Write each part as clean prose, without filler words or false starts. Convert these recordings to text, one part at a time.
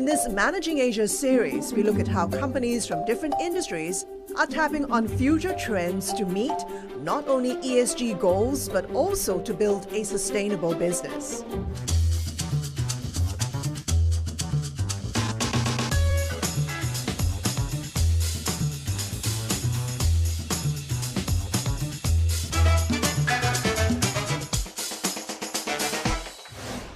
this Managing Asia series, we look at how companies from different industries are tapping on future trends to meet not only ESG goals, but also to build a sustainable business.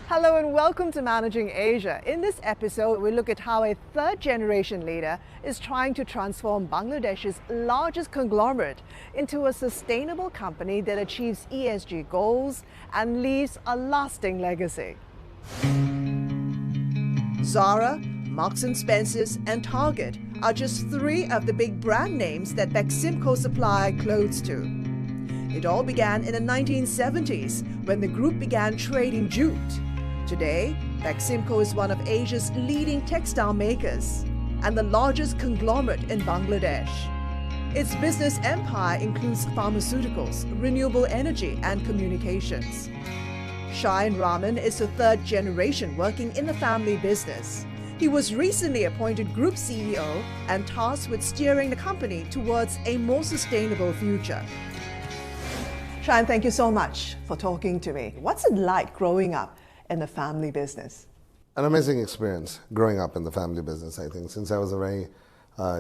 Hello and welcome to Managing Asia. In this episode, we look at how a third-generation leader is trying to transform Bangladesh's largest conglomerate into a sustainable company that achieves ESG goals and leaves a lasting legacy. Zara, Marks & Spencer's and Target are just three of the big brand names that Beximco supply clothes to. It all began in the 1970s when the group began trading jute. Today, Beximco is one of Asia's leading textile makers and the largest conglomerate in Bangladesh. Its business empire includes pharmaceuticals, renewable energy, and communications. Shayan Rahman is the third generation working in the family business. He was recently appointed Group CEO and tasked with steering the company towards a more sustainable future. Shayan, thank you so much for talking to me. What's it like growing up in the family business? An amazing experience growing up in the family business, I think. Since I was a very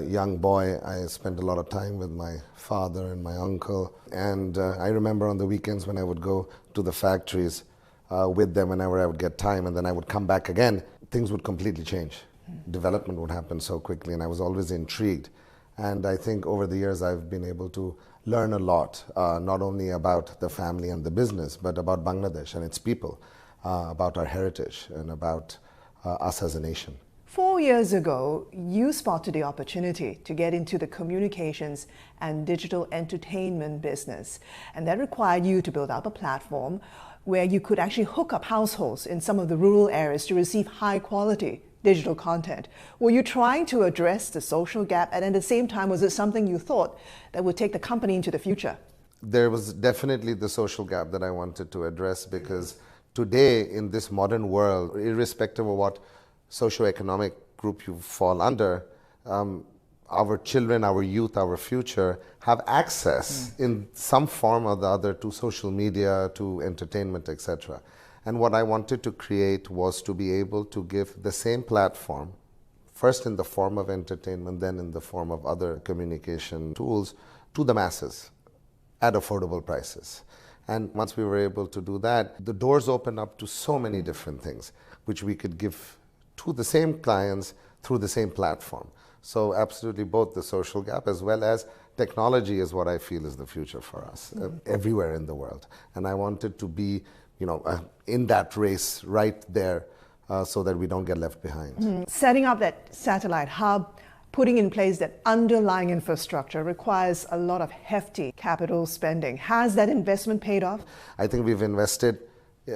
young boy, I spent a lot of time with my father and my uncle. And I remember on the weekends when I would go to the factories with them whenever I would get time, and then I would come back again, things would completely change. Development would happen so quickly, and I was always intrigued. And I think over the years I've been able to learn a lot, not only about the family and the business, but about Bangladesh and its people. About our heritage and about us as a nation. 4 years ago, you spotted the opportunity to get into the communications and digital entertainment business. And that required you to build up a platform where you could actually hook up households in some of the rural areas to receive high quality digital content. Were you trying to address the social gap, and at the same time, was it something you thought that would take the company into the future? There was definitely the social gap that I wanted to address, because today, in this modern world, irrespective of what socioeconomic group you fall under, our children, our youth, our future have access in some form or the other to social media, to entertainment, etc. And what I wanted to create was to be able to give the same platform, first in the form of entertainment, then in the form of other communication tools, to the masses at affordable prices. And once we were able to do that, the doors opened up to so many different things, which we could give to the same clients through the same platform. So absolutely both the social gap as well as technology is what I feel is the future for us, everywhere in the world. And I wanted to be, in that race right there so that we don't get left behind. Setting up that satellite hub, putting in place that underlying infrastructure requires a lot of hefty capital spending. Has that investment paid off? I think we've invested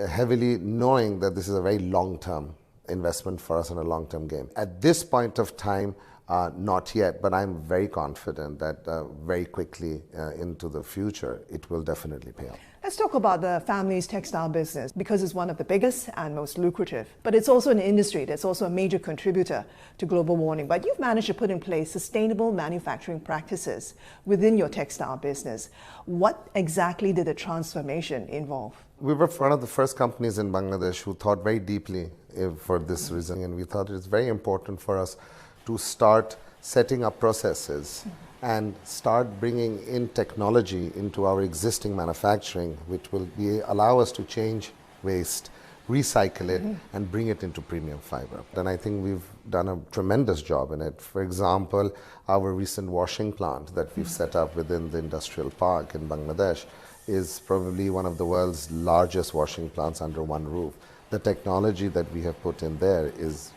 heavily, knowing that this is a very long-term investment for us and a long-term game. At this point of time, not yet, but I'm very confident that very quickly into the future, it will definitely pay off. Let's talk about the family's textile business, because it's one of the biggest and most lucrative. But it's also an industry that's also a major contributor to global warming. But you've managed to put in place sustainable manufacturing practices within your textile business. What exactly did the transformation involve? We were one of the first companies in Bangladesh who thought very deeply for this reason. And we thought it's very important for us to start setting up processes and start bringing in technology into our existing manufacturing, which will allow us to change waste, recycle it, and bring it into premium fiber. And I think we've done a tremendous job in it. For example, our recent washing plant that we've set up within the industrial park in Bangladesh is probably one of the world's largest washing plants under one roof. The technology that we have put in there is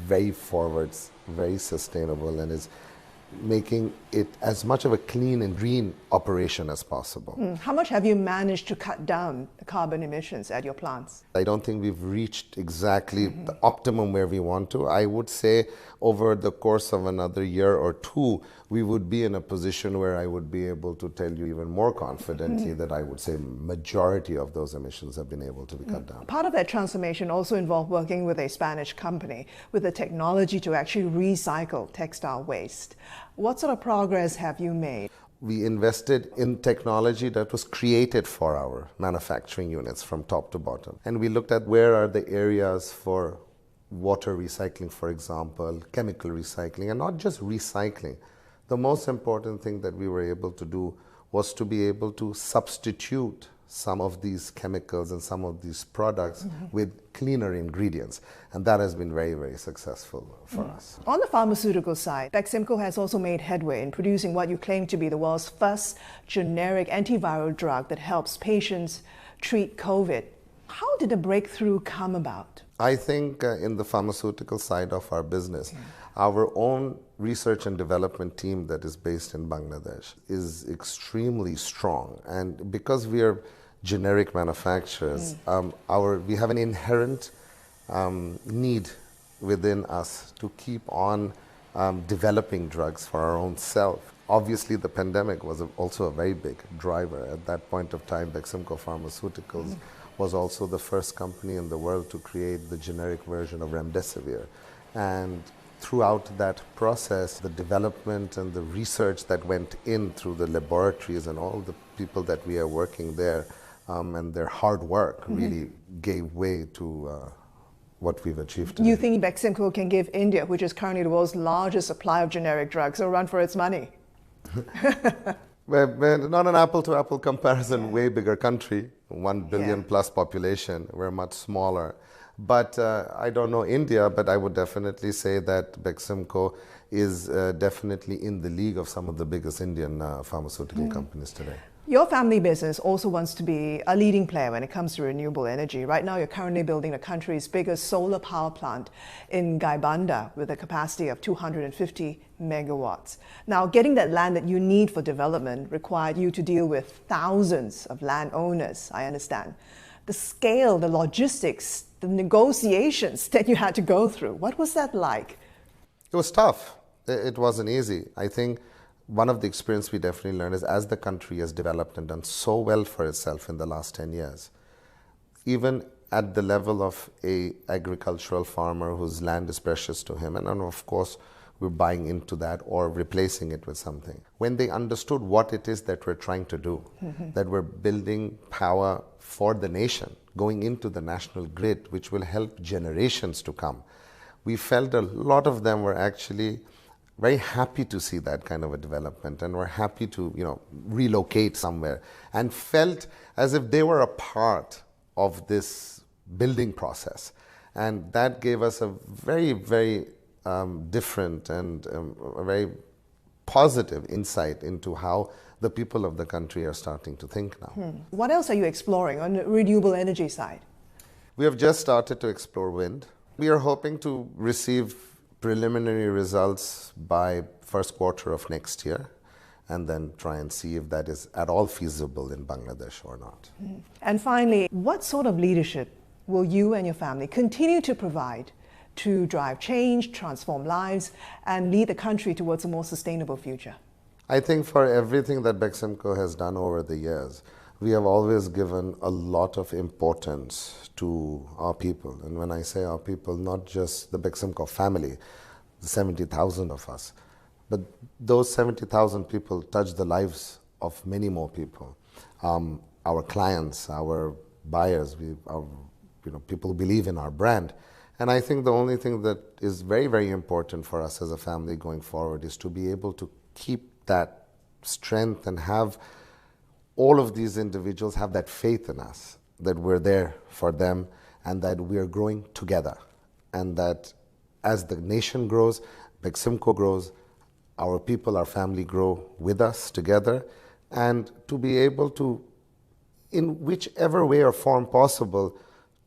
very forward, very sustainable, and is making it as much of a clean and green operation as possible. How much have you managed to cut down the carbon emissions at your plants? I don't think we've reached exactly the optimum where we want to. I would say over the course of another year or two, we would be in a position where I would be able to tell you even more confidently that I would say majority of those emissions have been able to be cut down. Part of that transformation also involved working with a Spanish company with the technology to actually recycle textile waste. What sort of progress have you made? We invested in technology that was created for our manufacturing units from top to bottom. And we looked at where are the areas for water recycling, for example, chemical recycling, and not just recycling. The most important thing that we were able to do was to be able to substitute some of these chemicals and some of these products with cleaner ingredients. And that has been very, very successful for us. On the pharmaceutical side, Beximco has also made headway in producing what you claim to be the world's first generic antiviral drug that helps patients treat COVID. How did the breakthrough come about? I think in the pharmaceutical side of our business, our own research and development team that is based in Bangladesh is extremely strong. And because we are generic manufacturers, we have an inherent need within us to keep on developing drugs for our own self. Obviously, the pandemic was also a very big driver. At that point of time, Beximco Pharmaceuticals was also the first company in the world to create the generic version of remdesivir. And throughout that process, the development and the research that went in through the laboratories and all the people that we are working there, and their hard work really gave way to what we've achieved today. You think Beximco can give India, which is currently the world's largest supplier of generic drugs, a run for its money? Well, not an apple-to-apple comparison, way bigger country, 1 billion plus population, we're much smaller. But I don't know India, but I would definitely say that Beximco is definitely in the league of some of the biggest Indian pharmaceutical companies today. Your family business also wants to be a leading player when it comes to renewable energy. Right now, you're currently building the country's biggest solar power plant in Gaibandha with a capacity of 250 megawatts. Now, getting that land that you need for development required you to deal with thousands of landowners, I understand. The scale, the logistics, the negotiations that you had to go through, what was that like? It was tough. It wasn't easy. I think one of the experience we definitely learned is as the country has developed and done so well for itself in the last 10 years, even at the level of a agricultural farmer whose land is precious to him, and of course we're buying into that or replacing it with something. When they understood what it is that we're trying to do, that we're building power for the nation, going into the national grid, which will help generations to come, we felt a lot of them were actually very happy to see that kind of a development and were happy to, relocate somewhere and felt as if they were a part of this building process. And that gave us a very, very different and a very positive insight into how the people of the country are starting to think now. What else are you exploring on the renewable energy side? We have just started to explore wind. We are hoping to receive preliminary results by first quarter of next year and then try and see if that is at all feasible in Bangladesh or not. And finally, what sort of leadership will you and your family continue to provide to drive change, transform lives, and lead the country towards a more sustainable future? I think for everything that Beximco has done over the years, we have always given a lot of importance to our people. And when I say our people, not just the Beximco family, the 70,000 of us, but those 70,000 people touch the lives of many more people. Our clients, our buyers, people who believe in our brand. And I think the only thing that is very, very important for us as a family going forward is to be able to keep that strength and have all of these individuals have that faith in us, that we're there for them and that we're growing together. And that as the nation grows, Beximco grows, our people, our family grow with us together, and to be able to, in whichever way or form possible,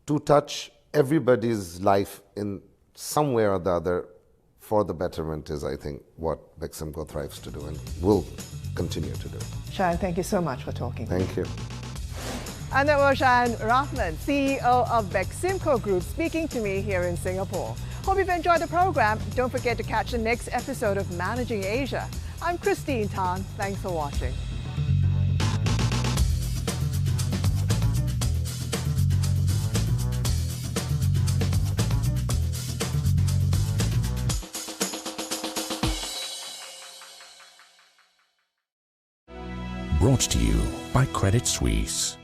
to touch everybody's life in some way or the other for the betterment is, I think, what Beximco thrives to do and will continue to do. Shayan, thank you so much for talking. Thank you. And that was Shayan Rahman, CEO of Beximco Group, speaking to me here in Singapore. Hope you've enjoyed the program. Don't forget to catch the next episode of Managing Asia. I'm Christine Tan. Thanks for watching. Brought to you by Credit Suisse.